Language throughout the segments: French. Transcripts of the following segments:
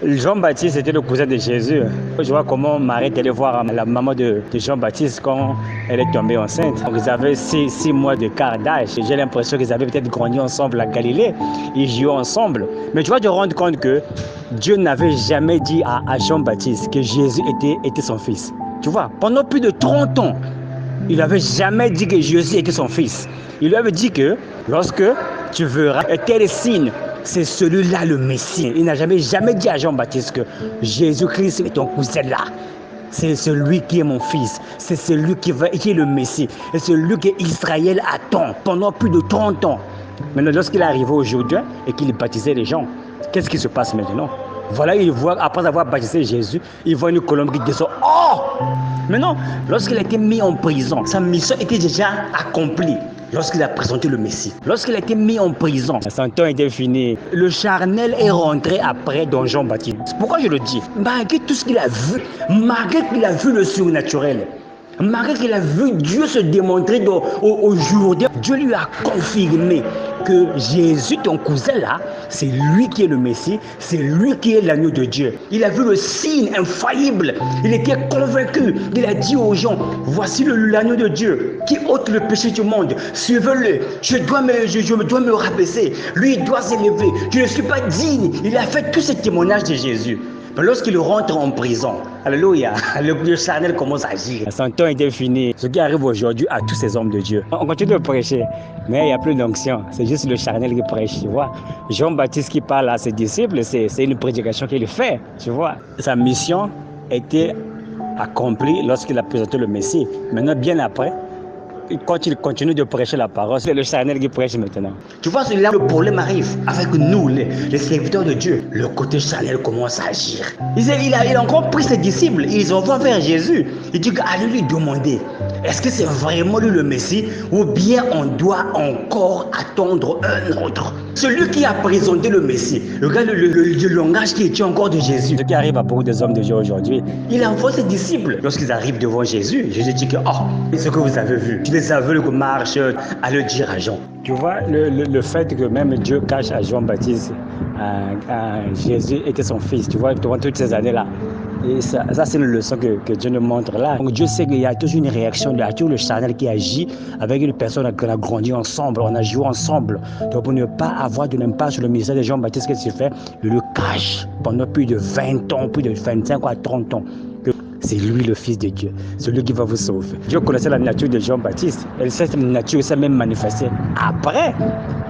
Jean-Baptiste était le cousin de Jésus. Je vois comment Marie est allée voir la maman de Jean-Baptiste quand elle est tombée enceinte. Donc, ils avaient 6 mois de quart d'âge. J'ai l'impression qu'ils avaient peut-être grandi ensemble à Galilée. Ils jouaient ensemble. Mais tu vas te rendre compte que Dieu n'avait jamais dit à Jean-Baptiste que Jésus était son fils. Tu vois, pendant plus de 30 ans, il n'avait jamais dit que Jésus était son fils. Il lui avait dit que lorsque tu verras tel signe, c'est celui-là le Messie. Il n'a jamais dit à Jean-Baptiste que Jésus-Christ est ton cousin là. C'est celui qui est mon fils. C'est celui qui est le Messie. C'est celui que Israël attend pendant plus de 30 ans. Maintenant, lorsqu'il est arrivé aujourd'hui et qu'il baptisait les gens, qu'est-ce qui se passe maintenant? Voilà, il voit, après avoir baptisé Jésus, il voit une colombe qui descend. Oh! Maintenant, lorsqu'il a été mis en prison, sa mission était déjà accomplie. Lorsqu'il a présenté le Messie, lorsqu'il a été mis en prison, son temps était fini. Le charnel est rentré après dans Jean-Baptiste. Pourquoi je le dis? Malgré tout ce qu'il a vu, malgré qu'il a vu le surnaturel, malgré qu'il a vu Dieu se démontrer au Jourdain, Dieu lui a confirmé que Jésus, ton cousin là, c'est lui qui est le Messie, c'est lui qui est l'agneau de Dieu. Il a vu le signe infaillible, il était convaincu, il a dit aux gens, voici l'agneau de Dieu qui ôte le péché du monde, suivez-le, je dois me rabaisser, lui il doit s'élever, je ne suis pas digne. Il a fait tous ces témoignages de Jésus. Mais lorsqu'il rentre en prison, alléluia, le charnel commence à agir. Son temps était fini. Ce qui arrive aujourd'hui à tous ces hommes de Dieu. On continue de prêcher, mais il n'y a plus d'onction. C'est juste le charnel qui prêche, tu vois. Jean-Baptiste qui parle à ses disciples, c'est une prédication qu'il fait, tu vois. Sa mission était accomplie lorsqu'il a présenté le Messie. Maintenant, bien après, quand il continue de prêcher la parole, c'est le charnel qui prêche maintenant. Tu vois, c'est là que le problème arrive avec nous, les serviteurs de Dieu. Le côté charnel commence à agir. Il a encore pris ses disciples, ils envoient vers Jésus. Il dit allez lui demander, est-ce que c'est vraiment lui le Messie ou bien on doit encore attendre un autre? Celui qui a présenté le Messie, regarde le langage qui est encore de Jésus. Ce qui arrive à beaucoup des hommes de Dieu aujourd'hui, il envoie ses disciples. Lorsqu'ils arrivent devant Jésus, Jésus dit que ce que vous avez vu, tu les aveugles marchent à le dire à Jean. Tu vois, le fait que même Dieu cache à Jean-Baptiste Jésus était son fils, tu vois, durant toutes ces années-là. Et ça c'est une leçon que Dieu nous montre là. Donc Dieu sait qu'il y a toujours une réaction, il y a toujours le charnel qui agit avec une personne qu'on a grandi ensemble, on a joué ensemble. Donc pour ne pas avoir de l'impact sur le ministère de Jean-Baptiste, qu'est-ce qu'il fait? Il le cache pendant plus de 20 ans, plus de 25 à 30 ans. C'est lui le Fils de Dieu, celui qui va vous sauver. Dieu connaissait la nature de Jean-Baptiste. Et cette nature s'est même manifestée après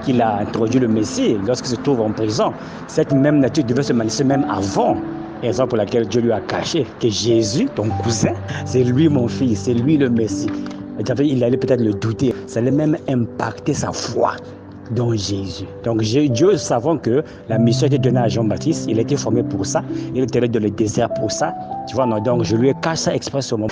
qu'il a introduit le Messie, lorsqu'il se trouve en prison. Cette même nature devait se manifester même avant. Raison pour laquelle Dieu lui a caché que Jésus, ton cousin, c'est lui mon fils, c'est lui le Messie. Il allait peut-être le douter. Ça allait même impacter sa foi dans Jésus. Donc Dieu, savant que la mission était donnée à Jean-Baptiste, il était formé pour ça, il était allé dans le désert pour ça. Tu vois, non, donc je lui ai caché ça expressément.